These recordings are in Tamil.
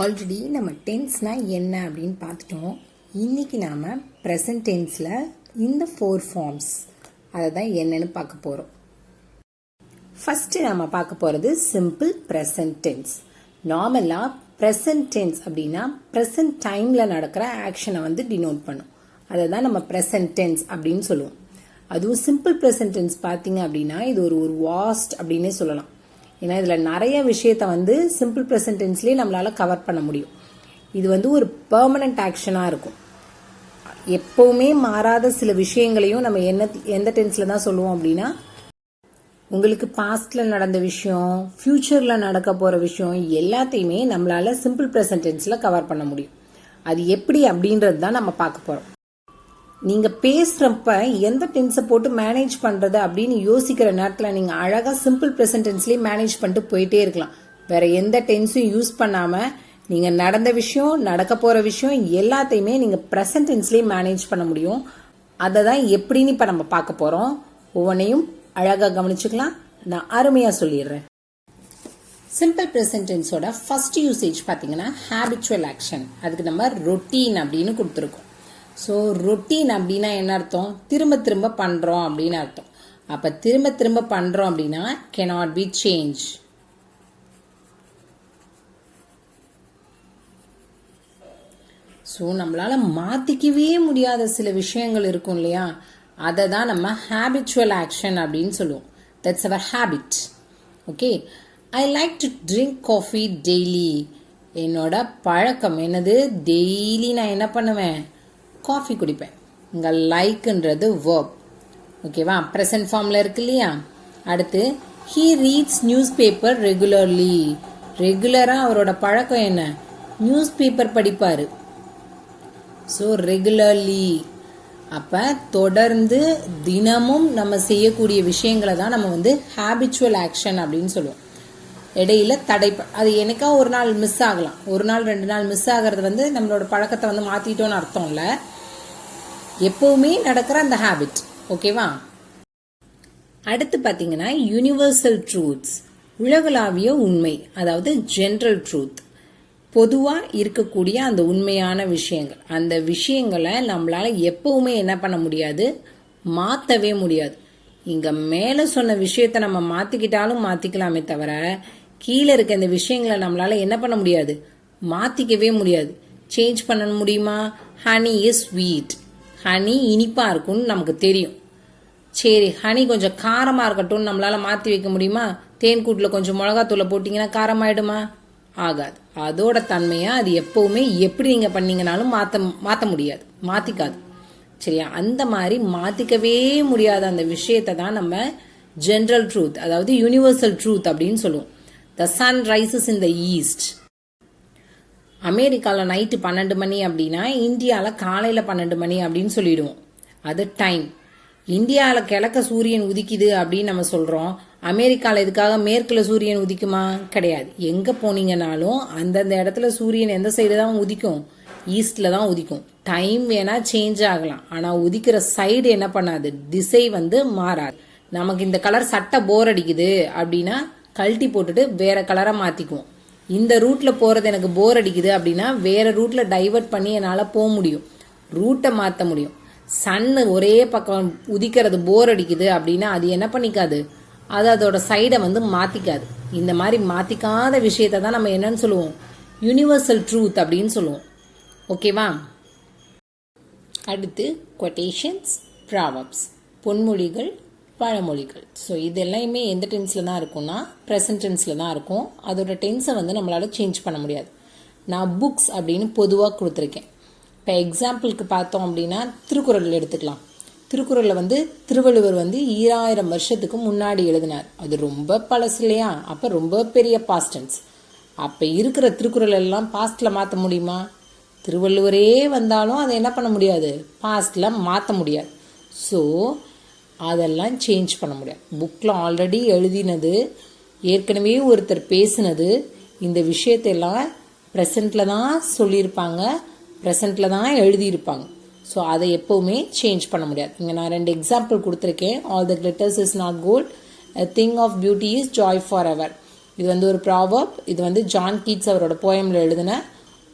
ஆல்ரெடி நம்ம டென்ஸ்னா என்ன அப்படின்னு பார்த்துட்டோம். இன்னைக்கு நாம ப்ரெசன்ட் டென்ஸ்ல இந்த 4 ஃபார்ம்ஸ் அதை தான் என்னன்னு பார்க்க போறோம். ஃபர்ஸ்ட் நம்ம பார்க்க போறது சிம்பிள் ப்ரெசன்ட் டென்ஸ். நார்மலா ப்ரெசன்ட் டென்ஸ் அப்படின்னா ப்ரெசன்ட் டைம்ல நடக்கிற ஆக்ஷனை வந்து டினோட் பண்ணும். அதை தான் நம்ம ப்ரெசன்ட் டென்ஸ் அப்படின்னு சொல்லுவோம். அதுவும் சிம்பிள் ப்ரெசன்ட் டென்ஸ் பார்த்தீங்க அப்படின்னா இது ஒரு வாஸ்ட் அப்படின்னே சொல்லலாம். ஏன்னா இதில் நிறைய விஷயத்த வந்து சிம்பிள் ப்ரெசன்ட் டென்ஸ்லேயே நம்மளால கவர் பண்ண முடியும். இது வந்து ஒரு பெர்மனன்ட் ஆக்ஷனாக இருக்கும். எப்பவுமே மாறாத சில விஷயங்களையும் நம்ம எந்த டென்ஸ்ல தான் சொல்லுவோம் அப்படின்னா, உங்களுக்கு பாஸ்ட்ல நடந்த விஷயம், ஃபியூச்சர்ல நடக்க போற விஷயம் எல்லாத்தையுமே நம்மளால சிம்பிள் ப்ரெசன்ட் டென்ஸ்ல கவர் பண்ண முடியும். அது எப்படி அப்படின்றது தான் நம்ம பார்க்க போறோம். நீங்க பேசுறப்ப எந்த டென்ஸை போட்டு மேனேஜ் பண்றது அப்படின்னு யோசிக்கிற நேரத்தில் நீங்க அழகா சிம்பிள் ப்ரெசன்ட் டென்ஸ்லயே மேனேஜ் பண்ணிட்டு போயிட்டே இருக்கலாம். வேற எந்த டென்ஸும் யூஸ் பண்ணாம நீங்க நடந்த விஷயம், நடக்க போற விஷயம் எல்லாத்தையுமே நீங்க ப்ரெசன்ட் டென்ஸ்லயே மேனேஜ் பண்ண முடியும். அதை தான் எப்படின்னு இப்ப நம்ம பார்க்க போறோம். ஒவ்வொன்றையும் அழகா கவனிச்சுக்கலாம். நான் அருமையா சொல்லிடுறேன். சிம்பிள் ப்ரெசன்ட் டென்ஸோட ஃபர்ஸ்ட் யூசேஜ் பாத்தீங்கன்னா ஹேபிச்சுவல் ஆக்ஷன். அதுக்கு நம்ம ரொட்டீன் அப்படின்னு கொடுத்துருக்கோம். ஸோ ரொட்டீன் அப்படின்னா என்ன அர்த்தம்? திரும்ப திரும்ப பண்றோம் அப்படின்னு அர்த்தம். அப்ப திரும்ப திரும்ப பண்றோம் அப்படின்னா cannot be change. ஸோ நம்மளால மாத்திக்கவே முடியாத சில விஷயங்கள் இருக்கும் இல்லையா, அதை தான் நம்ம ஹேபிச்சுவல் ஆக்ஷன் அப்படின்னு சொல்லுவோம். That's our habit. Okay, I like to drink coffee daily. என்னோட பழக்கம் என்னது? டெய்லி நான் என்ன பண்ணுவேன்? காஃபி குடிப்பேன். இங்க லைக்ன்றது verb. ஓகேவா? ப்ரெசன்ட் ஃபார்ம்ல இருக்கு இல்லையா? அடுத்து he reads newspaper regularly. ரெகுலரா அவரோட பழக்கம் என்ன? நியூஸ் பேப்பர் படிப்பாரு. So regularly. அப்ப தொடர்ந்து தினமும் நம்ம செய்யக்கூடிய விஷயங்களை தான் நம்ம வந்து ஹேபிச்சுவல் ஆக்ஷன் அப்படின்னு சொல்லுவோம். இடையில அது என்னைக்கா ஒரு நாள் மிஸ் ஆகலாம். ஒரு நாள் 2 நாள் மிஸ் ஆகிறது வந்து நம்மளோட பழக்கத்தை வந்து மாத்திட்டோம்னு அர்த்தம் இல்ல. எப்பவுமே நடக்கிற அந்த ஹேபிட். ஓகேவா? அடுத்து பாத்தீங்கன்னா யூனிவர்சல் ட்ரூத்ஸ், உலகளாவிய உண்மை, அதாவது ஜெனரல் ட்ரூத், பொதுவா இருக்கக்கூடிய அந்த உண்மையான விஷயங்கள். அந்த விஷயங்களை நம்மளால எப்பவுமே என்ன பண்ண முடியாது? மாத்தவே முடியாது. இங்க மேல சொன்ன விஷயத்த நம்ம மாத்திக்கிட்டாலும் மாத்திக்கலாமே தவிர கீழே இருக்க இந்த விஷயங்களை நம்மளால என்ன பண்ண முடியாது? மாத்திக்கவே முடியாது. சேஞ்ச் பண்ண முடியுமா? Honey is sweet. ஹனி இனிப்பா இருக்கும்னு நமக்கு தெரியும். சரி, ஹனி கொஞ்சம் காரமா இருக்கட்டும் நம்மளால மாத்தி வைக்க முடியுமா? தேன் கூட்டுல கொஞ்சம் மிளகாத்தூளை போட்டீங்கன்னா காரமாயிடுமா? ஆகாது. அதோட தன்மையா அது எப்பவுமே எப்படி நீங்க பண்ணீங்கனாலும் மாத்த முடியாது, மாத்திக்காது. சரியா? அந்த மாதிரி மாத்திக்கவே முடியாத அந்த விஷயத்தை தான் நம்ம ஜெனரல் ட்ரூத், அதாவது யூனிவர்சல் ட்ரூத் அப்படின்னு சொல்லுவோம். The sun rises in the east. அமெரிக்கால நைட்டு 12 மணி அப்படின்னா இந்தியால காலையில 12 மணி அப்படின்னு சொல்லிடுவோம். அது டைம். இந்தியால கிழக்க சூரியன் உதிக்குது அப்படின்னு நம்ம சொல்றோம். அமெரிக்கால இதுக்காக மேற்குல சூரியன் உதிக்குமா? கிடையாது. எங்க போனீங்கன்னாலும் அந்தந்த இடத்துல சூரியன் எந்த சைடு தான் உதிக்கும்? ஈஸ்ட்ல தான் உதிக்கும். டைம் வேணா சேஞ்ச் ஆகலாம், ஆனா உதிக்கிற சைடு என்ன பண்ணாது? திசை வந்து மாறாது. நமக்கு இந்த கலர் சட்டை போர் அடிக்குது அப்படின்னா கழட்டி போட்டுட்டு வேற கலரை மாத்திக்குவோம். இந்த ரூட்ல போறது எனக்கு போர் அடிக்குது அப்படின்னா வேற ரூட்ல டைவர்ட் பண்ணி என்னால போக முடியும், ரூட்டை மாத்த முடியும். சன்னு ஒரே பக்கம் உதிக்கிறது போர் அடிக்குது அப்படின்னா அது என்ன பண்ணிக்காது? அது அதோட சைடை வந்து மாத்திக்காது. இந்த மாதிரி மாத்திக்காத விஷயத்தை தான் நம்ம என்னன்னு சொல்லுவோம்? யூனிவர்சல் ட்ரூத் அப்படின்னு சொல்லுவோம். ஓகேவா? அடுத்து கொட்டேஷன்ஸ், ப்ராவர்ப்ஸ், பொன்மொழிகள், பழமொழிகள். ஸோ இது எல்லாமே எந்த டென்ஸ்ல தான் இருக்கும்னா ப்ரெசன்ட் டென்ஸ்ல தான் இருக்கும். அதோட டென்ஸை வந்து நம்மளால சேஞ்ச் பண்ண முடியாது. நான் புக்ஸ் அப்படின்னு பொதுவாக கொடுத்துருக்கேன். இப்போ எக்ஸாம்பிளுக்கு பார்த்தோம் அப்படின்னா திருக்குறள் எடுத்துக்கலாம். திருக்குறள்ல வந்து திருவள்ளுவர் வந்து 2000 வருஷத்துக்கு முன்னாடி எழுதினார். அது ரொம்ப பழசு இல்லையா? அப்ப ரொம்ப பெரிய பாஸ்ட் டென்ஸ். அப்ப இருக்கிற திருக்குறள் எல்லாம் பாஸ்ட்ல மாற்ற முடியுமா? திருவள்ளுவரே வந்தாலும் அதை என்ன பண்ண முடியாது? பாஸ்ட்ல மாற்ற முடியாது. ஸோ அதெல்லாம் சேஞ்ச் பண்ண முடியாது. புக்கில் ஆல்ரெடி எழுதினது, ஏற்கனவே ஒருத்தர் பேசினது, இந்த விஷயத்தெல்லாம் ப்ரெசண்ட்ல தான் சொல்லியிருப்பாங்க, ப்ரெசண்ட்ல தான் எழுதியிருப்பாங்க. ஸோ அதை எப்பவுமே சேஞ்ச் பண்ண முடியாது. இங்கே நான் 2 எக்ஸாம்பிள் கொடுத்துருக்கேன். All the glitters is not gold, a thing of beauty is joy forever. இது வந்து ஒரு ப்ராவர்ப். இது வந்து ஜான் கீட்ஸ் அவரோட போயமில் எழுதின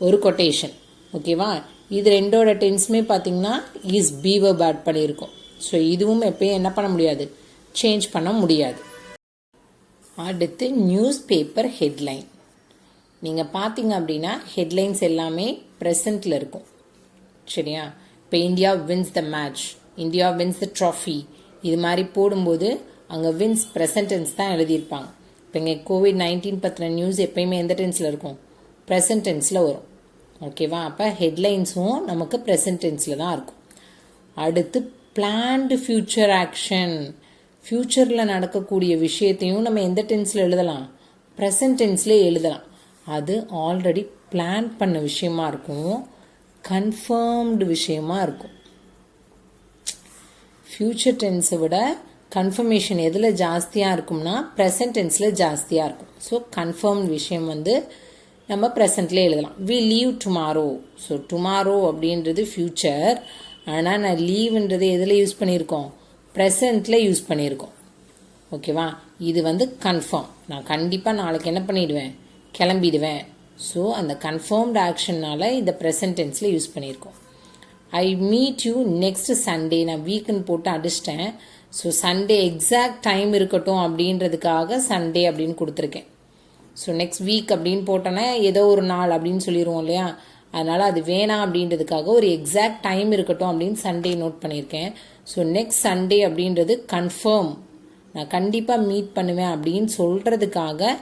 ஒரு கொட்டேஷன். ஓகேவா? இது ரெண்டோட டென்ஸுமே பார்த்தீங்கன்னா இஸ் பீவர் பேட் பண்ணியிருக்கோம். ஸோ இதுவும் எப்பயும் என்ன பண்ண முடியாது, சேஞ்ச் பண்ண முடியாது. அடுத்து நியூஸ் பேப்பர் ஹெட்லைன். நீங்கள் பார்த்தீங்க அப்படின்னா ஹெட்லைன்ஸ் எல்லாமே ப்ரெசண்ட்டில் இருக்கும். சரியா? இப்போ India wins the match, India wins the trophy, இது மாதிரி போடும்போது அங்கே வின்ஸ் ப்ரெசன்ட் டென்ஸ் தான் எழுதியிருப்பாங்க. இப்போ இங்கே COVID-19 பற்றின நியூஸ் எப்பயுமே எந்த டென்ஸில் இருக்கும், ப்ரெசன்ட் டென்ஸில் வரும். ஓகேவா? அப்போ ஹெட்லைன்ஸும் நமக்கு ப்ரெசன்ட் டென்ஸில் தான் இருக்கும். அடுத்து பிளான்டு ஃபியூச்சர் ஆக்ஷன். ஃப்யூச்சரில் நடக்கக்கூடிய விஷயத்தையும் நம்ம எந்த டென்ஸில் எழுதலாம், ப்ரெசன்ட் டென்ஸில் எழுதலாம். அது ஆல்ரெடி பிளான் பண்ண விஷயமா இருக்கும், கன்ஃபர்ம்டு விஷயமா இருக்கும். ஃப்யூச்சர் டென்ஸை விட கன்ஃபர்மேஷன் எதில் ஜாஸ்தியாக இருக்கும்னா ப்ரெசன்ட் டென்ஸில் ஜாஸ்தியாக இருக்கும். ஸோ கன்ஃபர்ம்டு விஷயம் வந்து நம்ம ப்ரெசண்ட்லேயே எழுதலாம். We leave tomorrow. So tomorrow அப்படின்றது ஃப்யூச்சர், ஆனால் நான் லீவ்ன்றது எதில் யூஸ் பண்ணியிருக்கோம், ப்ரெசண்ட்டில் யூஸ் பண்ணியிருக்கோம். ஓகேவா? இது வந்து கன்ஃபார்ம், நான் கண்டிப்பாக நாளைக்கு என்ன பண்ணிடுவேன், கிளம்பிடுவேன். ஸோ அந்த கன்ஃபார்ம்டு ஆக்ஷன்னால் இந்த ப்ரெசன்ட் டென்ஸில் யூஸ் பண்ணியிருக்கோம். I meet you next Sunday. நான் வீக்குன்னு போட்டு அடிச்சிட்டேன். ஸோ சண்டே எக்ஸாக்ட் டைம் இருக்கட்டும் அப்படின்றதுக்காக சண்டே அப்படின்னு கொடுத்துருக்கேன். ஸோ நெக்ஸ்ட் வீக் அப்படின்னு போட்டோன்னா ஏதோ ஒரு நாள் அப்படின்னு சொல்லிடுவோம் இல்லையா, அதனால் அது வேணாம் அப்படின்றதுக்காக ஒரு எக்ஸாக்ட் டைம் இருக்கட்டும் அப்படின்னு சண்டே நோட் பண்ணியிருக்கேன். ஸோ நெக்ஸ்ட் சண்டே அப்படின்றது கன்ஃபார்ம், நான் கண்டிப்பாக மீட் பண்ணுவேன் அப்படின்னு சொல்கிறதுக்காக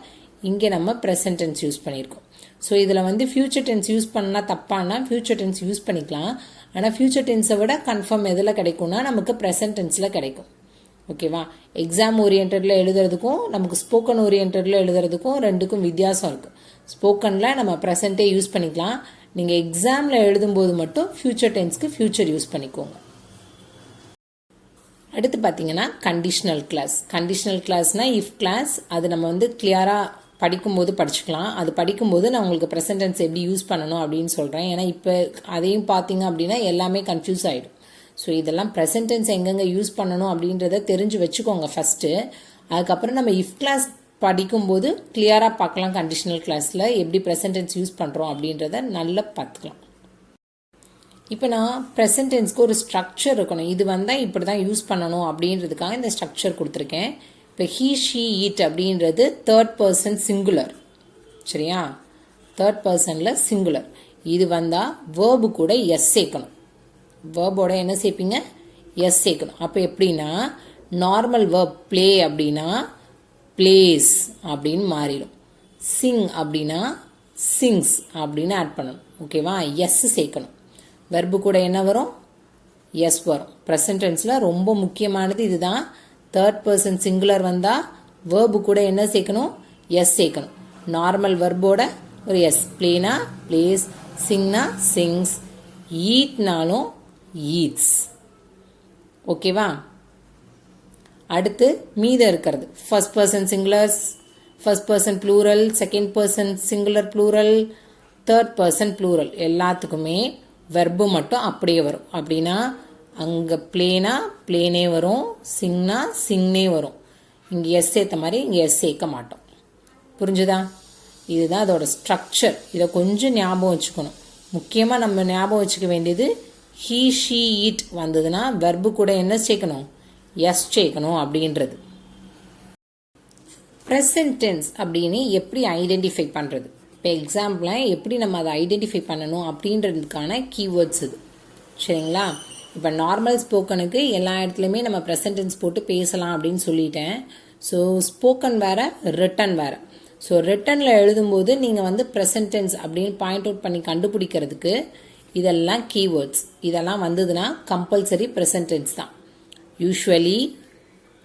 இங்கே நம்ம ப்ரெசன்ட் டென்ஸ் யூஸ் பண்ணியிருக்கோம். ஸோ இதில் வந்து ஃப்யூச்சர் டென்ஸ் யூஸ் பண்ணால் தப்பானா ஃப்யூச்சர் டென்ஸ் யூஸ் பண்ணிக்கலாம். ஆனால் ஃப்யூச்சர் டென்ஸை விட கன்ஃபார்ம் எதில் கிடைக்கும்னா நமக்கு ப்ரெசன்ட் டென்ஸில் கிடைக்கும். ஓகேவா? எக்ஸாம் ஓரியன்டில் எழுதுறதுக்கும் நமக்கு ஸ்போக்கன் ஓரியன்டில் எழுதுறதுக்கும் ரெண்டுக்கும் வித்தியாசம் இருக்குது. ஸ்போக்கனில் நம்ம ப்ரெசண்ட்டே யூஸ் பண்ணிக்கலாம், நீங்கள் எக்ஸாமில் எழுதும்போது மட்டும் ஃப்யூச்சர் டென்ஸ்க்கு ஃப்யூச்சர் யூஸ் பண்ணிக்கோங்க. அடுத்து பார்த்தீங்கன்னா கண்டிஷனல் கிளாஸ். கண்டிஷனல் கிளாஸ்னால் இஃப் கிளாஸ், அது நம்ம வந்து கிளியராக படிக்கும்போது படிச்சுக்கலாம். அது படிக்கும்போது நான் உங்களுக்கு ப்ரெசன்ட் டென்ஸ் எப்படி யூஸ் பண்ணணும் அப்படின்னு சொல்கிறேன். ஏன்னா இப்போ அதையும் பார்த்தீங்க அப்படின்னா எல்லாமே கன்ஃபியூஸ் ஆகிடும். ஸோ இதெல்லாம் ப்ரெசன்ட் டென்ஸ் எங்கெங்கே யூஸ் பண்ணணும் அப்படின்றத தெரிஞ்சு வச்சுக்கோங்க ஃபஸ்ட்டு. அதுக்கப்புறம் நம்ம இஃப் கிளாஸ் படிக்கும்போது கிளியராக பார்க்கலாம், கண்டிஷனல் கிளாஸில் எப்படி ப்ரெசன்ட் டென்ஸ் யூஸ் பண்ணுறோம் அப்படின்றத நல்லா பார்த்துக்கலாம். இப்போ நான் ப்ரெசன்ட் டென்ஸ்க்கு ஒரு ஸ்ட்ரக்சர் இருக்கணும், இது வந்தால் இப்படி தான் யூஸ் பண்ணணும் அப்படின்றதுக்காக இந்த ஸ்ட்ரக்சர் கொடுத்துருக்கேன். இப்போ ஹீ ஷீ இட் அப்படின்றது தேர்ட் பர்சன் சிங்குலர். சரியா? தேர்ட் பர்சனில் சிங்குலர். இது வந்தால் வேர்பு கூட எஸ் சேர்க்கணும். வேர்போட என்ன சேர்ப்பீங்க, எஸ் சேர்க்கணும். அப்போ எப்படின்னா நார்மல் வேர்ப் ப்ளே அப்படின்னா பிளேஸ் அப்படின்னு மாறிடும். சிங் அப்படின்னா சிங்ஸ் அப்படின்னு ஆட் பண்ணணும். ஓகேவா? எஸ் சேர்க்கணும். வெர்பு கூட என்ன வரும், எஸ் வரும். ப்ரெசன்ட் டென்ஸில் ரொம்ப முக்கியமானது இதுதான். தேர்ட் பர்சன் சிங்குலர் வந்தால் வேர்பு கூட என்ன சேர்க்கணும், எஸ் சேர்க்கணும். நார்மல் வெர்போட ஒரு எஸ். பிளேனா பிளேஸ், சிங்னா சிங்ஸ், ஈட்னாலும் ஈட்ஸ். ஓகேவா? அடுத்து மீதம் இருக்கிறது first person singulars, first person plural, second person singular plural, third person plural, எல்லாத்துக்குமே வெர்பு மட்டும் அப்படியே வரும். அப்படின்னா அங்கே பிளேனா பிளேனே வரும், சிங்னா சிங்னே வரும். இங்கே எஸ் சேர்த்த மாதிரி இங்கே எஸ் சேர்க்க மாட்டோம். புரிஞ்சுதா? இதுதான் அதோட ஸ்ட்ரக்சர். இதை கொஞ்சம் ஞாபகம் வச்சுக்கணும். முக்கியமாக நம்ம ஞாபகம் வச்சுக்க வேண்டியது ஹீ ஷீ இட் வந்ததுன்னா வெர்பு கூட என்ன சேர்க்கணும், எஸ் சேர்க்கணும் அப்படின்றது. ப்ரெசன்ட் டென்ஸ் அப்படின்னு எப்படி ஐடென்டிஃபை பண்ணுறது, இப்போ எக்ஸாம்பிளாக எப்படி நம்ம அதை ஐடென்டிஃபை பண்ணணும் அப்படின்றதுக்கான கீவேர்ட்ஸ் இது. சரிங்களா? இப்போ நார்மல் ஸ்போக்கனுக்கு எல்லா இடத்துலையுமே நம்ம ப்ரெசன்ட் டென்ஸ் போட்டு பேசலாம் அப்படின்னு சொல்லிட்டேன். ஸோ ஸ்போக்கன் வேறு, ரிட்டன் வேறு. ஸோ ரிட்டனில் எழுதும்போது நீங்கள் வந்து ப்ரெசன்ட் டென்ஸ் அப்படின்னு பாயிண்ட் அவுட் பண்ணி கண்டுபிடிக்கிறதுக்கு இதெல்லாம் கீவேர்ட்ஸ். இதெல்லாம் வந்ததுன்னா கம்பல்சரி ப்ரெசன்ட் டென்ஸ் தான். Usually,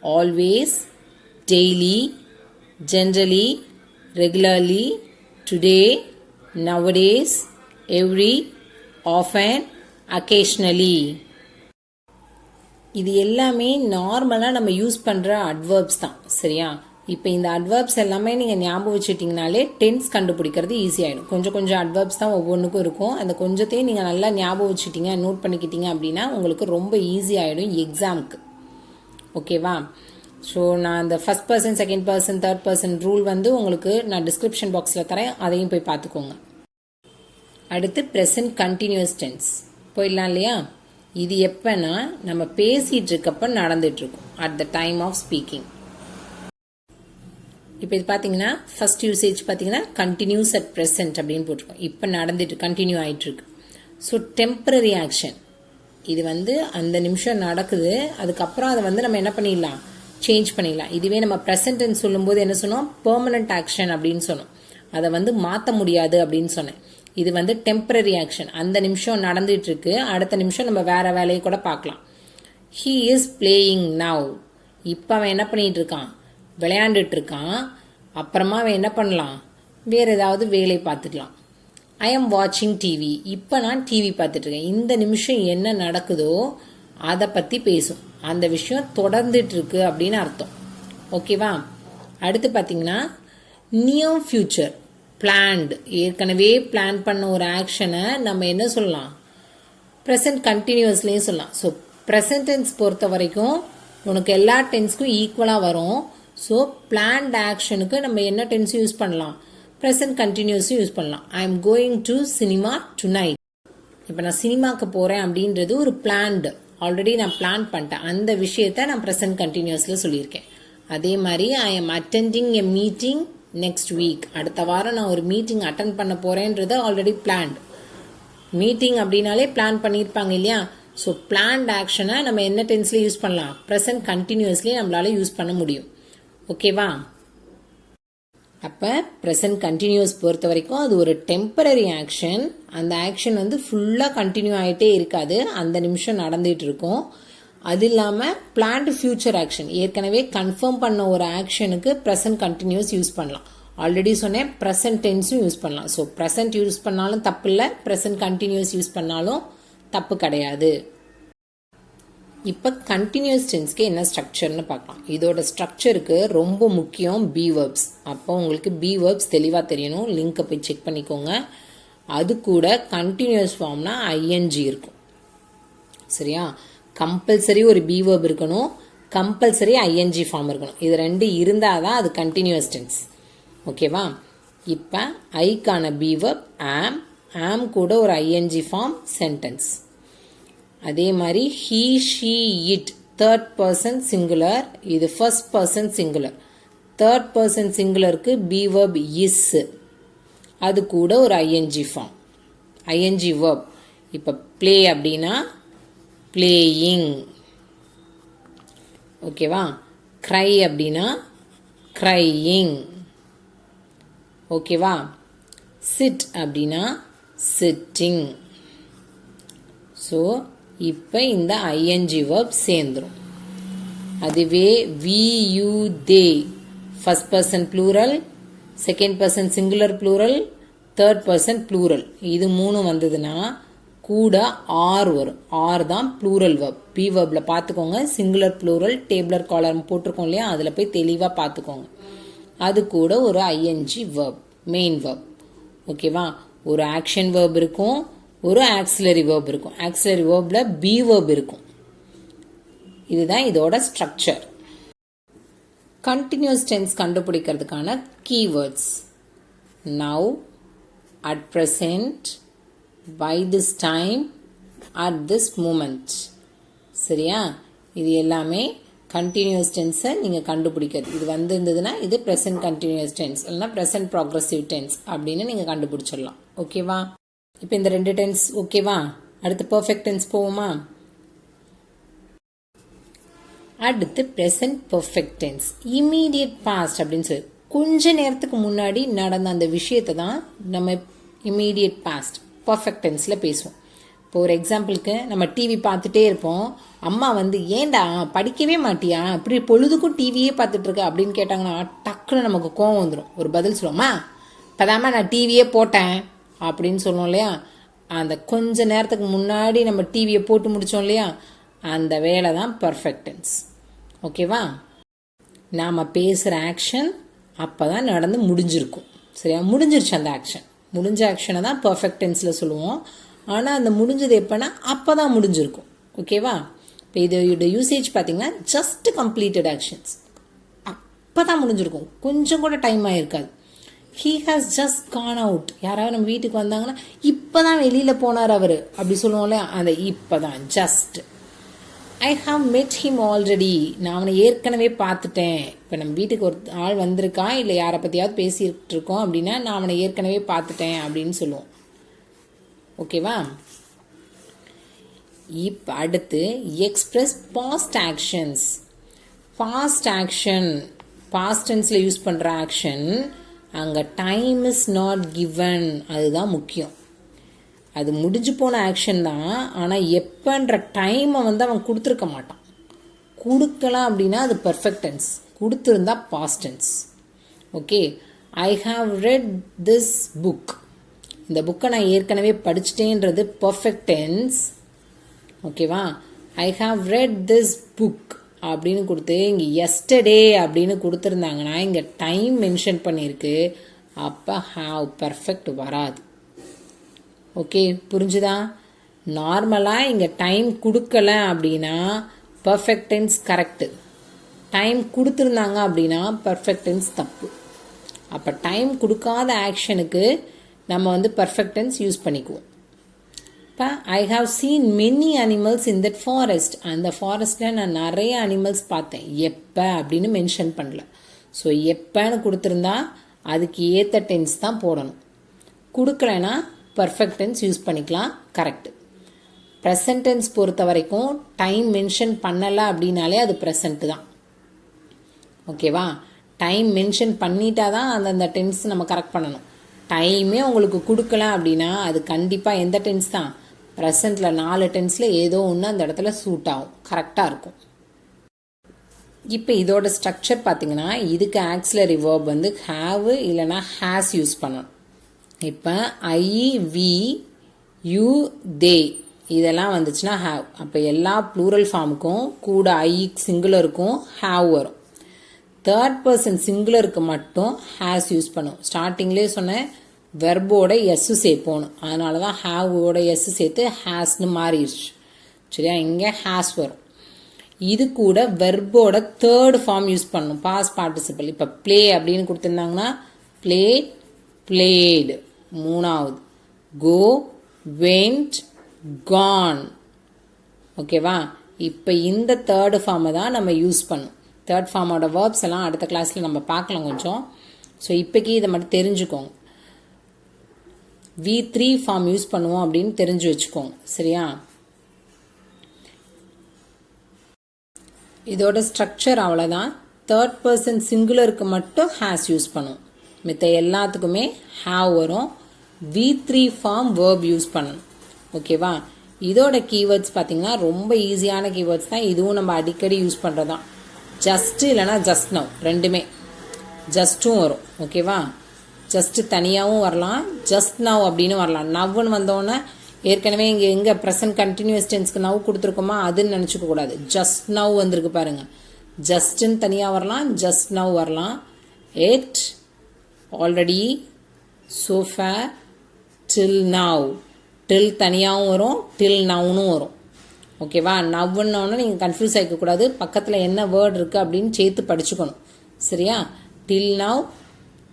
always, daily, generally, regularly, today, nowadays, every, often, occasionally. இது எல்லாமே நார்மலாக நம்ம யூஸ் பண்ணுற அட்வர்ப்ஸ் தான். சரியா? இப்போ இந்த அட்வர்ப்ஸ் எல்லாமே நீங்கள் ஞாபகம் வச்சுட்டிங்கனாலே டென்ஸ் கண்டுபிடிக்கிறது ஈஸியாகிடும். கொஞ்சம் கொஞ்சம் அட்வர்ப்ஸ் தான் ஒவ்வொன்றுக்கும் இருக்கும். அந்த கொஞ்சத்தையும் நீங்கள் நல்லா ஞாபகம் வச்சுட்டிங்க, நோட் பண்ணிக்கிட்டீங்க அப்படின்னா உங்களுக்கு ரொம்ப ஈஸியாகிடும் எக்ஸாமுக்கு. ஓகேவா? ஸோ நான் அந்த first person, second person, third person rule வந்து உங்களுக்கு நான் டிஸ்கிரிப்ஷன் பாக்ஸில் தரேன், அதையும் போய் பார்த்துக்கோங்க. அடுத்து ப்ரெசன்ட் கண்டினியூஸ் டென்ஸ் போயிடலாம் இல்லையா? இது எப்பன்னா நம்ம பேசிட்டு இருக்கப்ப நடந்துட்டு இருக்கும், at the time of speaking. இப்போ இது பார்த்தீங்கன்னா ஃபர்ஸ்ட் யூசேஜ் பார்த்தீங்கன்னா கண்டினியூஸ் அட் ப்ரெசன்ட் அப்படின்னு போட்டிருக்கோம். இப்போ நடந்துட்டு கண்டினியூ ஆகிட்டு இருக்கு. ஸோ டெம்பரரி ஆக்ஷன் இது வந்து அந்த நிமிஷம் நடக்குது, அதுக்கப்புறம் அதை வந்து நம்ம என்ன பண்ணிடலாம், சேஞ்ச் பண்ணிடலாம். இதுவே நம்ம ப்ரெசன்ட்னு சொல்லும்போது என்ன சொன்னோம், பெர்மனன்ட் ஆக்ஷன் அப்படின்னு சொன்னோம். அதை வந்து மாற்ற முடியாது அப்படின்னு சொன்னேன். இது வந்து டெம்பரரி ஆக்ஷன், அந்த நிமிஷம் நடந்துட்டு இருக்கு, அடுத்த நிமிஷம் நம்ம வேற வேலையை கூட பார்க்கலாம். He is playing now. இப்போ அவன் என்ன பண்ணிட்டு இருக்கான், விளையாண்டுட்டு இருக்கான். அப்புறமா அவன் என்ன பண்ணலாம், வேற ஏதாவது வேலை பார்த்துக்கலாம். ஐ எம் வாட்சிங் டிவி. இப்போ நான் டிவி பார்த்துட்டு இருக்கேன். இந்த நிமிஷம் என்ன நடக்குதோ அதை பற்றி பேசும், அந்த விஷயம் தொடர்ந்துட்டு இருக்கு அப்படின்னு அர்த்தம். ஓகேவா? அடுத்து பார்த்தீங்கன்னா நியர் ஃபியூச்சர் பிளான்டு, ஏற்கனவே பிளான் பண்ண ஒரு ஆக்ஷனை நம்ம என்ன சொல்லலாம், ப்ரெசன்ட் கண்டினியூஸ்லேயும் சொல்லலாம். ஸோ ப்ரெசன்ட் டென்ஸ் பொறுத்த வரைக்கும் உனக்கு எல்லா டென்ஸ்க்கும் ஈக்குவலாக வரும். ஸோ பிளான்ட் ஆக்ஷனுக்கு நம்ம என்ன டென்ஸ் யூஸ் பண்ணலாம், ப்ரெசன்ட் கண்டினியூஸும் யூஸ் பண்ணலாம். I am going to cinema tonight. இப்போ நான் சினிமாவுக்கு போகிறேன் அப்படின்றது ஒரு பிளான்டு, ஆல்ரெடி நான் பிளான் பண்ணிட்டேன், அந்த விஷயத்த நான் ப்ரெசன்ட் கண்டினியூஸில் சொல்லியிருக்கேன். அதே மாதிரி I am attending a meeting next week. அடுத்த வாரம் நான் ஒரு மீட்டிங் அட்டன் பண்ண போகிறேன்றது ஆல்ரெடி பிளான்ட். மீட்டிங் அப்படின்னாலே பிளான் பண்ணியிருப்பாங்க இல்லையா? ஸோ பிளான்ட் ஆக்ஷனை நம்ம என்ன டென்ஸ்லேயே யூஸ் பண்ணலாம், ப்ரெசன்ட் கண்டினியூஸ்லேயே நம்மளால யூஸ் பண்ண முடியும். ஓகேவா? அப்போ ப்ரெசன்ட் கண்டினியூஸ் பொறுத்த வரைக்கும் அது ஒரு டெம்பரரி ஆக்ஷன். அந்த ஆக்ஷன் வந்து ஃபுல்லாக கண்டினியூ ஆகிட்டே இருக்காது, அந்த நிமிஷம் நடந்துட்டு இருக்கும். அது இல்லாமல் பிளான்டு ஃபியூச்சர் ஆக்ஷன், ஏற்கனவே கன்ஃபார்ம் பண்ண ஒரு ஆக்ஷனுக்கு ப்ரெசன்ட் கண்டினியூஸ் யூஸ் பண்ணலாம். ஆல்ரெடி சொன்னேன் ப்ரெசன்ட் டென்ஸும் யூஸ் பண்ணலாம். ஸோ ப்ரெசன்ட் யூஸ் பண்ணாலும் தப்பு இல்லை, ப்ரெசன்ட் கண்டினியூஸ் யூஸ் பண்ணாலும் தப்பு கிடையாது. இப்போ கண்டினியூஸ் டென்ஸ்க்கு என்ன ஸ்ட்ரக்சர்னு பார்க்கலாம். இதோட ஸ்ட்ரக்சருக்கு ரொம்ப முக்கியம் பி வேர்ப்ஸ். அப்போ உங்களுக்கு பி வேர்ப்ஸ் தெளிவாக தெரியணும், லிங்கை போய் செக் பண்ணிக்கோங்க. அது கூட கண்டினியூஸ் ஃபார்ம்னா ஐஎன்ஜி இருக்கும். சரியா? கம்பல்சரி ஒரு பி வேர்ப் இருக்கணும், கம்பல்சரி ஐஎன்ஜி ஃபார்ம் இருக்கணும். இது ரெண்டு இருந்தால் தான் அது கண்டினியூஸ் டென்ஸ். ஓகேவா? இப்போ ஐக்கான பி வேர்ப் ஆம், ஆம் கூட ஒரு ஐஎன்ஜி ஃபார்ம் சென்டென்ஸ். அதே மாதிரி he she it third person singular, இது first person singular. Third person சிங்குலருக்கு பி வேர்ப் இஸ், அது கூட ஒரு ஐஎன்ஜி ஃபார்ம், ஐஎன்ஜி வேர்ப். இப்போ ப்ளே அப்படின்னா பிளேயிங். ஓகேவா? க்ரை அப்படின்னா க்ரையிங். ஓகேவா? சிட் அப்படின்னா சிட்டிங். ஸோ இப்போ இந்த ஐஎன்ஜி வேர்ப் சேர்ந்துடும். அதுவே we you they first person plural, second person singular plural, third person plural, இது மூணு வந்ததுன்னா கூட ஆர் வரும். ஆர் தான் ப்ளூரல் வேர்ப். பி வேர்ப்ல பார்த்துக்கோங்க, சிங்குலர் ப்ளூரல் டேபிளர் காலர் போட்டிருக்கோம் இல்லையா, அதில் போய் தெளிவாக பார்த்துக்கோங்க. அது கூட ஒரு ஐஎன்ஜி வேர்ப், மெயின் வேர்ப். ஓகேவா? ஒரு ஆக்ஷன் வேர்ப் இருக்கும், ஒரு ஆக்சிலரி வேர்ப் இருக்கும். ஆக்சிலரி வேர்ப்ல பி வேர்ப் இருக்கும். இதுதான் இதோட ஸ்ட்ரக்சர். கண்டினியூஸ் டென்ஸ் கண்டுபிடிக்கிறதுக்கான keywords now, at present, by this time, at this moment. சரியா? இது எல்லாமே கண்டினியூஸ் டென்ஸை நீங்கள் கண்டுபிடிக்கிறது. இது இருந்ததுன்னா இது ப்ரெசன்ட் கண்டினியூஸ் டென்ஸ், இல்லைனா ப்ரெசன்ட் ப்ராக்ரஸிவ் டென்ஸ் அப்படின்னு நீங்கள் கண்டுபிடிச்சிடலாம். ஓகேவா? இப்போ இந்த ரெண்டு டென்ஸ் ஓகேவா? அடுத்து பர்ஃபெக்ட் டென்ஸ் போவோமா? அடுத்து present perfect tense, immediate past அப்படின்னு சொல்லி கொஞ்ச நேரத்துக்கு முன்னாடி நடந்த அந்த விஷயத்தை தான் நம்ம இமீடியட் பாஸ்ட் பர்ஃபெக்ட் டென்ஸில் பேசுவோம். இப்போ ஒரு எக்ஸாம்பிளுக்கு நம்ம டிவி பார்த்துட்டே இருப்போம், அம்மா ஏன்டா படிக்கவே மாட்டியா, இப்படி பொழுதுக்கும் டிவியே பார்த்துட்டு இருக்க அப்படின்னு கேட்டாங்கன்னா டக்குன்னு நமக்கு கோவம் வந்துடும். ஒரு பதில் சொல்லுவோம்மா, இப்போதாம்மா நான் டிவியே போட்டேன் அப்படின்னு சொல்லுவோம் இல்லையா? அந்த கொஞ்ச நேரத்துக்கு முன்னாடி நம்ம டிவியை போட்டு முடித்தோம் இல்லையா, அந்த வேலை தான் பர்ஃபெக்ட் டென்ஸ். ஓகேவா? நாம் பேசுகிற ஆக்ஷன் அப்போ தான் நடந்து முடிஞ்சிருக்கும். சரியா? முடிஞ்சிருச்சு அந்த ஆக்ஷன். முடிஞ்ச ஆக்ஷனை தான் பர்ஃபெக்ட் டென்ஸில் சொல்லுவோம். ஆனால் அந்த முடிஞ்சது எப்போனா அப்போ தான் முடிஞ்சிருக்கும். ஓகேவா? இப்போ இதோட யூசேஜ் பார்த்தீங்கன்னா ஜஸ்ட் கம்ப்ளீட்டட் ஆக்ஷன்ஸ், இப்போ தான் முடிஞ்சிருக்கும், கொஞ்சம் கூட டைம் ஆகிருக்காது. He has just gone out. யாராவது நம்ம வீட்டுக்கு வந்தாங்கன்னா இப்போ தான் வெளியில் போனார் அவர் அப்படி சொல்லுவோம்ல, அந்த இப்போ தான் ஜஸ்ட். ஐ ஹாவ் மெட் ஹிம் ஆல்ரெடி. நான் அவனை ஏற்கனவே பார்த்துட்டேன். இப்போ நம்ம வீட்டுக்கு ஒரு ஆள் வந்திருக்கான், இல்லை யாரை பற்றியாவது பேசிகிட்டு இருக்கோம் அப்படின்னா நான் அவனை ஏற்கனவே பார்த்துட்டேன் அப்படின்னு சொல்லுவோம். ஓகேவா? இப்போ அடுத்து express past actions. Past action, past டென்ஸில் யூஸ் பண்ணுற ஆக்ஷன், அங்கே டைம் இஸ் நாட் கிவன், அதுதான் முக்கியம். அது முடிஞ்சு போன ஆக்ஷன் தான், ஆனால் எப்போன்ற டைமை வந்து அவன் கொடுத்துருக்க மாட்டான். கொடுக்கலாம் அப்படின்னா அது பர்ஃபெக்ட் டென்ஸ், கொடுத்துருந்தா past tense. Okay, I have read this book. இந்த புக்கை நான் ஏற்கனவே படிச்சிட்டேன்றது பர்ஃபெக்ட் டென்ஸ். ஓகேவா? I have read this book அப்படின்னு கொடுத்து இங்கே எஸ்டர்டே அப்படின்னு கொடுத்துருந்தாங்கன்னா இங்கே டைம் மென்ஷன் பண்ணியிருக்கு, அப்போ ஹாவ் பர்ஃபெக்ட் வராது. ஓகே, புரிஞ்சுதா? நார்மலாக இங்கே டைம் கொடுக்கல அப்படின்னா பர்ஃபெக்ட் டென்ஸ் கரெக்டு, டைம் கொடுத்துருந்தாங்க அப்படின்னா பர்ஃபெக்ட் டென்ஸ் தப்பு. அப்போ டைம் கொடுக்காத ஆக்ஷனுக்கு நம்ம வந்து பர்ஃபெக்ட் டென்ஸ் யூஸ் பண்ணிக்குவோம். இப்போ I have seen many animals in that forest. அந்த ஃபாரஸ்ட்டில் நான் நிறைய அனிமல்ஸ் பார்த்தேன். எப்போ அப்படின்னு மென்ஷன் பண்ணல. ஸோ எப்போன்னு கொடுத்துருந்தா அதுக்கு ஏற்ற டென்ஸ் தான் போடணும். கொடுக்கலைன்னா பர்ஃபெக்ட் டென்ஸ் யூஸ் பண்ணிக்கலாம், கரெக்டு. ப்ரெசன்ட் டென்ஸ் பொறுத்த வரைக்கும் டைம் மென்ஷன் பண்ணலை அப்படின்னாலே அது ப்ரெசண்ட்டு தான். ஓகேவா? டைம் மென்ஷன் பண்ணிட்டா தான் அந்தந்த டென்ஸ் நம்ம கரெக்ட் பண்ணணும். டைமே உங்களுக்கு கொடுக்கல அப்படின்னா அது கண்டிப்பாக எந்த டென்ஸ் தான்? ப்ரெசண்ட்டில் 4 டென்ஸில் ஏதோ ஒன்று அந்த இடத்துல சூட் ஆகும், கரெக்டாக இருக்கும். இப்போ இதோட ஸ்ட்ரக்சர் பார்த்தீங்கன்னா இதுக்கு ஆக்சிலரி வேர்ப் வந்து ஹாவ் இல்லைனா ஹேஸ் யூஸ் பண்ணணும். இப்போ ஐ, வி, யூ, தே இதெல்லாம் வந்துச்சுன்னா ஹாவ். அப்போ எல்லா ப்ளூரல் ஃபார்முக்கும் கூட ஐ சிங்குலருக்கும் ஹாவ் வரும். தேர்ட் பர்சன் சிங்குலருக்கு மட்டும் ஹேஸ் யூஸ் பண்ணும். ஸ்டார்டிங்லேயே சொன்ன வெர்போட எஸ்ஸு சேர்ப்போணும், அதனால தான் ஹாவோட எஸ்ஸு சேர்த்து ஹேஸ்னு மாறிடுச்சு. சரியா? இங்கே ஹேஸ் வரும். இது கூட வெர்போட தேர்ட் ஃபார்ம் யூஸ் பண்ணணும், பாஸ் பார்ட்டிசிபிள். இப்போ ப்ளே அப்படின்னு கொடுத்துருந்தாங்கன்னா ப்ளே, பிளேடு. மூணாவது கோ, வெண்ட், கான். ஓகேவா? இப்போ இந்த தேர்டு ஃபார்மை தான் நம்ம யூஸ் பண்ணணும். தேர்ட் ஃபார்மோட வேர்ப்ஸ் எல்லாம் அடுத்த கிளாஸில் நம்ம பார்க்கலாம் கொஞ்சம். ஸோ இப்போக்கி இதை மட்டும் தெரிஞ்சுக்கோங்க. V3 ஃபார்ம் யூஸ் பண்ணுவோம் அப்படின்னு தெரிஞ்சு வச்சுக்கோங்க. சரியா? இதோட ஸ்ட்ரக்சர் அவ்வளோதான். தேர்ட் பர்சன் சிங்குலருக்கு மட்டும் ஹேஸ் யூஸ் பண்ணுவோம், மித்த எல்லாத்துக்குமே ஹாவ் வரும். V3 ஃபார்ம் வேர்ப் யூஸ் பண்ணணும். ஓகேவா? இதோட கீவேர்ட்ஸ் பார்த்தீங்கன்னா ரொம்ப ஈஸியான கீவேர்ட்ஸ் தான். இதுவும் நம்ம அடிக்கடி யூஸ் பண்ணுறது தான். ஜஸ்ட் இல்லைனா ஜஸ்ட் நவ், ரெண்டுமே ஜஸ்ட்டும் வரும். ஓகேவா? ஜஸ்ட் தனியாகவும் வரலாம், ஜஸ்ட் நவ் அப்படின்னு வரலாம். நவ்னு வந்தோடனே ஏற்கனவே இங்கே எங்கே ப்ரெசன்ட் கண்டினியூஸ் டென்ஸ்க்கு நவ் கொடுத்துருக்கோமா அதுன்னு நினச்சிக்க கூடாது. ஜஸ்ட் நவ் வந்திருக்கு பாருங்க. ஜஸ்ட்ன்னு தனியாக வரலாம், ஜஸ்ட் நவ் வரலாம். எட், ஆல்ரெடி, சோஃபா, டில் நவ். டில் தனியாகவும் வரும், டில் நவ்னும் வரும். ஓகேவா? நவ்வுன்னொன்னே நீங்கள் கன்ஃபியூஸ் ஆகிக்கக்கூடாது. பக்கத்தில் என்ன வேர்டு இருக்குது அப்படின்னு சேர்த்து படிச்சுக்கணும். சரியா? டில் நவ்,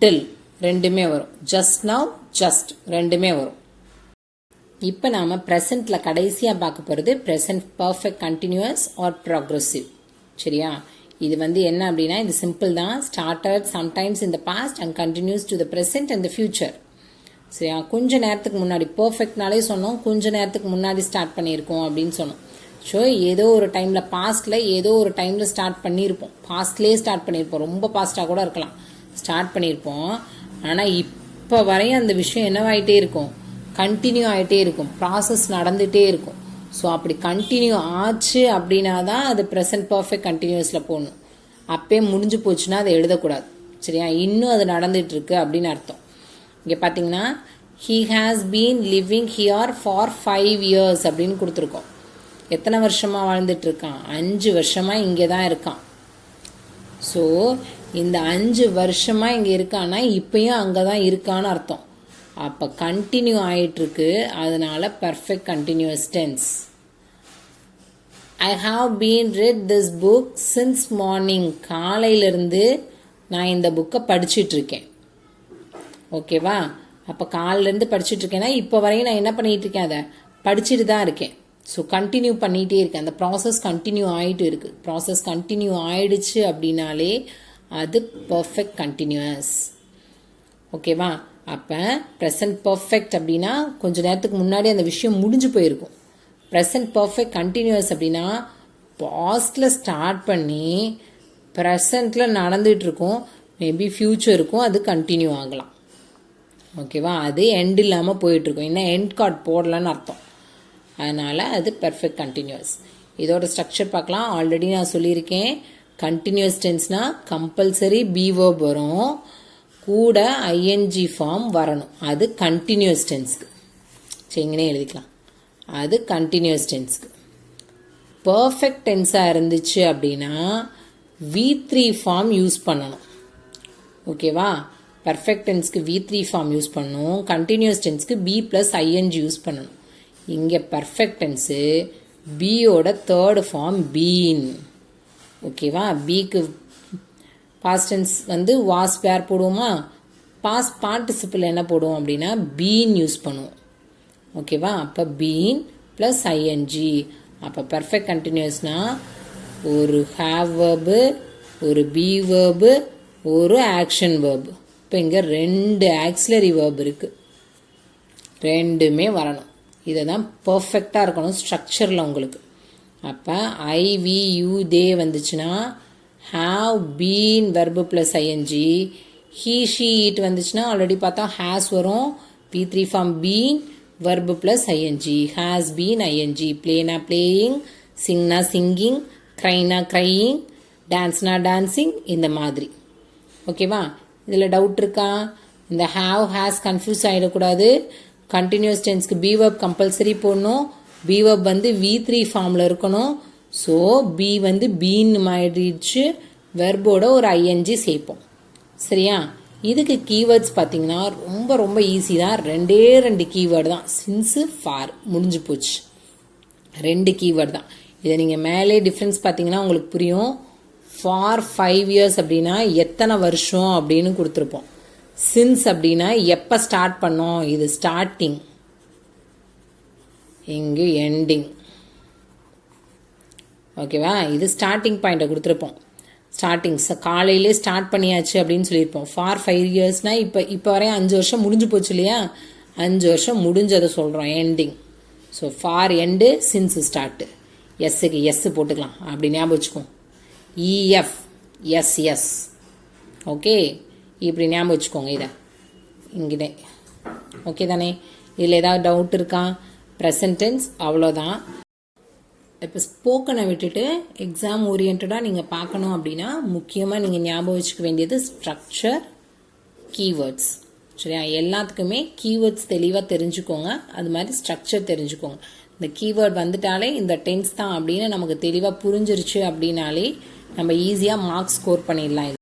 டில் ரெண்டுமே வரும். ஜஸ்ட் நவ், ஜஸ்ட் ரெண்டுமே வரும். இப்போ நாம் ப்ரெசண்ட்டில் கடைசியாக பார்க்க போகிறது present perfect continuous or progressive. சரியா? இது வந்து என்ன அப்படின்னா இது சிம்பிள் தான். Started sometimes in the past and continues to the present and the future. சரியா? கொஞ்ச நேரத்துக்கு முன்னாடி பர்ஃபெக்ட்னாலே சொன்னோம், கொஞ்ச நேரத்துக்கு முன்னாடி ஸ்டார்ட் பண்ணியிருக்கோம் அப்படின்னு சொன்னோம். ஸோ ஏதோ ஒரு டைமில் பாஸ்டில் ஏதோ ஒரு டைமில் ஸ்டார்ட் பண்ணியிருப்போம், பாஸ்ட்லேயே ஸ்டார்ட் பண்ணியிருப்போம், ரொம்ப பாஸ்ட்டாக கூட இருக்கலாம், ஸ்டார்ட் பண்ணியிருப்போம். ஆனால் இப்போ வரையும் அந்த விஷயம் என்னவாயிட்டே இருக்கும்? கண்டினியூ ஆகிட்டே இருக்கும், ப்ராசஸ் நடந்துகிட்டே இருக்கும். ஸோ அப்படி கண்டினியூ ஆச்சு அப்படின்னா தான் அது ப்ரெசன்ட் பர்ஃபெக்ட் கண்டினியூஸில் போடணும். அப்பே முடிஞ்சு போச்சுன்னா அதை எழுதக்கூடாது. சரியா? இன்னும் அது நடந்துகிட்ருக்கு அப்படின்னு அர்த்தம். இங்கே பார்த்தீங்கன்னா he has been living here for 5 years அப்படின்னு கொடுத்துருக்கோம். எத்தனை வருஷமாக வாழ்ந்துட்டு இருக்கான்? 5 வருஷமாக இங்கே தான் இருக்கான். ஸோ இந்த 5 வருஷமாக இங்கே இருக்கான்னா இப்பயும் அங்கே தான் இருக்கான்னு அர்த்தம். அப்போ கண்டினியூ ஆகிட்டுருக்கு, அதனால perfect continuous tense. I have been read this book since morning. காலையிலேருந்து நான் இந்த புக்கை படிச்சிட்ருக்கேன். ஓகேவா? அப்போ காலிலேருந்து படிச்சிட்ருக்கேன்னா இப்போ வரையும் நான் என்ன பண்ணிகிட்டு இருக்கேன், அதை படிச்சுட்டு தான் இருக்கேன். ஸோ கண்டினியூ பண்ணிகிட்டே இருக்கேன். அந்த ப்ராசஸ் கண்டினியூ ஆகிட்டு இருக்குது. ப்ராசஸ் கண்டினியூ ஆயிடுச்சு அப்படின்னாலே அது பர்ஃபெக்ட் கண்டினியூஸ். ஓகேவா? அப்போ ப்ரெசன்ட் பர்ஃபெக்ட் அப்படின்னா கொஞ்சம் நேரத்துக்கு முன்னாடி அந்த விஷயம் முடிஞ்சு போயிருக்கும். ப்ரெசன்ட் பர்ஃபெக்ட் கண்டினியூஸ் அப்படின்னா பாஸ்டில் ஸ்டார்ட் பண்ணி ப்ரெசண்ட்டில் நடந்துகிட்ருக்கும். மேபி ஃப்யூச்சருக்கும் அது கண்டினியூ ஆகலாம். ஓகேவா? அது எண்ட் இல்லாமல் போயிட்டுருக்கும். இன்னும் எண்ட் கார்டு போடலன்னு அர்த்தம். அதனால் அது பெர்ஃபெக்ட் கண்டினியூஸ். இதோட ஸ்ட்ரக்சர் பார்க்கலாம். ஆல்ரெடி நான் சொல்லியிருக்கேன், கண்டினியூஸ் டென்ஸ்னால் கம்பல்சரி பி வேர்ப் வரும், கூட ஐஎன்ஜி ஃபார்ம் வரணும். அது கண்டினியூஸ் டென்ஸ்க்கு. சரிங்கன்னே எழுதிக்கலாம். அது கண்டினியூஸ் டென்ஸ்க்கு. பர்ஃபெக்ட் டென்ஸாக இருந்துச்சு அப்படின்னா V3 ஃபார்ம் யூஸ் பண்ணணும். ஓகேவா? பர்ஃபெக்ட் டென்ஸ்க்கு V3 ஃபார்ம் யூஸ் பண்ணணும். கண்டினியூஸ் டென்ஸ்க்கு B + ING யூஸ் பண்ணணும். இங்கே பர்ஃபெக்ட் டென்ஸு பியோட தேர்டு ஃபார்ம் பீன். ஓகேவா? பிக்கு பாஸ்ட் டென்ஸ் வந்து வாஸ் வேர் போடுவோமா? பாஸ்ட் பார்ட்டிசிபிள் என்ன போடுவோம் அப்படின்னா பீன் யூஸ் பண்ணுவோம். ஓகேவா? அப்போ பீன் + ING. அப்போ பர்ஃபெக்ட் கண்டினியூஸ்னால் ஒரு ஹேவ் வேர்பு, ஒரு பி வேர்பு, ஒரு ஆக்ஷன் வேர்பு. இப்போ இங்கே 2 ஆக்சிலரி வேர்பு இருக்குது. ரெண்டுமே வரணும். இதை தான் பர்ஃபெக்டாக இருக்கணும் ஸ்ட்ரக்சரில் உங்களுக்கு. அப்போ ஐ வி யூ தே வந்துச்சுன்னா have been verb plus ING. He she it வந்துச்சுன்னா ஆல்ரெடி பார்த்தா ஹேஸ் வரும். V3 form been verb plus ING. Has been ING. பிளேனா பிளேயிங், சிங்னா சிங்கிங், க்ரைனா க்ரையிங், டான்ஸ்னா டான்ஸிங், இந்த மாதிரி. ஓகேவா? இதில் டவுட் இருக்கா? இந்த ஹாவ் ஹேஸ் கன்ஃபியூஸ் ஆகிடக்கூடாது. கண்டினியூஸ் டென்ஸ்க்கு பி வேர்ப் கம்பல்சரி போடணும். பி வேர்ப் வந்து V3 ஃபார்மில் இருக்கணும். ஸோ பி வந்து பீன்னு மாறிடுச்சு. வெர்போட ஒரு ஐஎன்ஜி சேர்ப்போம். சரியா? இதுக்கு கீவேர்ட்ஸ் பார்த்தீங்கன்னா ரொம்ப ரொம்ப ஈஸி தான். 2 கீவேர்டு தான். சின்ஸு ஃபார் முடிஞ்சு போச்சு. 2 கீவேர்டு தான். இதை நீங்கள் மேலே டிஃப்ரென்ஸ் பார்த்தீங்கன்னா உங்களுக்கு புரியும். ஃபார் 5 இயர்ஸ் அப்படின்னா எத்தனை வருஷம் அப்படின்னு கொடுத்துருப்போம். சின்ஸ் அப்படின்னா எப்போ ஸ்டார்ட் பண்ணோம், இது ஸ்டார்டிங், இங்கு எண்டிங். ஓகேவா? இது ஸ்டார்டிங் பாயிண்ட்டை கொடுத்துருப்போம். ஸ்டார்டிங் காலையிலே ஸ்டார்ட் பண்ணியாச்சு அப்படின்னு சொல்லியிருப்போம். ஃபார் 5 இயர்ஸ்னால் இப்போ வரையும் 5 வருஷம் முடிஞ்சு போச்சு இல்லையா? 5 வருஷம் முடிஞ்சதை சொல்கிறோம், எண்டிங். So far end, since start. எஸ்ஸுக்கு எஸ் போட்டுக்கலாம். அப்படி ஞாபகம் வச்சுக்கோம். EF S. ஓகே, இப்படி ஞாபகம் வச்சுக்கோங்க. இதை இங்கே ஓகே தானே? இதில் ஏதாவது டவுட் இருக்கா? ப்ரெசன்ட் டென்ஸ் அவ்வளோதான். இப்போ ஸ்போக்கனை விட்டுட்டு எக்ஸாம் ஓரியன்டாக நீங்கள் பார்க்கணும் அப்படின்னா முக்கியமாக நீங்கள் ஞாபகம் வச்சுக்க வேண்டியது ஸ்ட்ரக்சர், கீவேர்ட்ஸ். சரியா? எல்லாத்துக்குமே கீவேர்ட்ஸ் தெளிவாக தெரிஞ்சுக்கோங்க. அது மாதிரி ஸ்ட்ரக்சர் தெரிஞ்சுக்கோங்க. இந்த கீவேர்ட் வந்துட்டாலே இந்த டென்ஸ் தான் அப்படின்னு நமக்கு தெளிவாக புரிஞ்சிருச்சு அப்படின்னாலே நம்ம ஈஸியாக மார்க்ஸ் ஸ்கோர் பண்ணிடலாம்.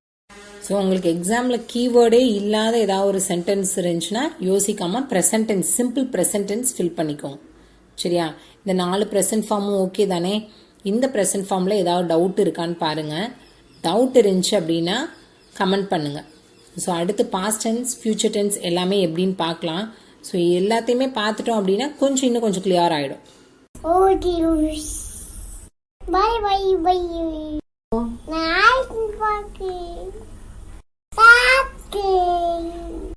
ஸோ உங்களுக்கு எக்ஸாமில் கீவேர்டே இல்லாத ஏதாவது ஒரு சென்டென்ஸ் இருந்துச்சுன்னா யோசிக்காமல் present tense, simple present tense fill பண்ணிக்கோங்க. சரியா? இந்த 4 ப்ரெசன்ட் ஃபார்மும் ஓகே தானே? இந்த ப்ரெசன்ட் ஃபார்மில் ஏதாவது டவுட் இருக்கான்னு பாருங்கள். டவுட் இருந்துச்சு அப்படின்னா கமெண்ட் பண்ணுங்கள். ஸோ அடுத்து பாஸ்ட் டென்ஸ், ஃபியூச்சர் டென்ஸ் எல்லாமே எப்படின்னு பார்க்கலாம். ஸோ எல்லாத்தையுமே பார்த்துட்டோம் அப்படின்னா இன்னும் கொஞ்சம் கிளியர் ஆகிடும். Bye.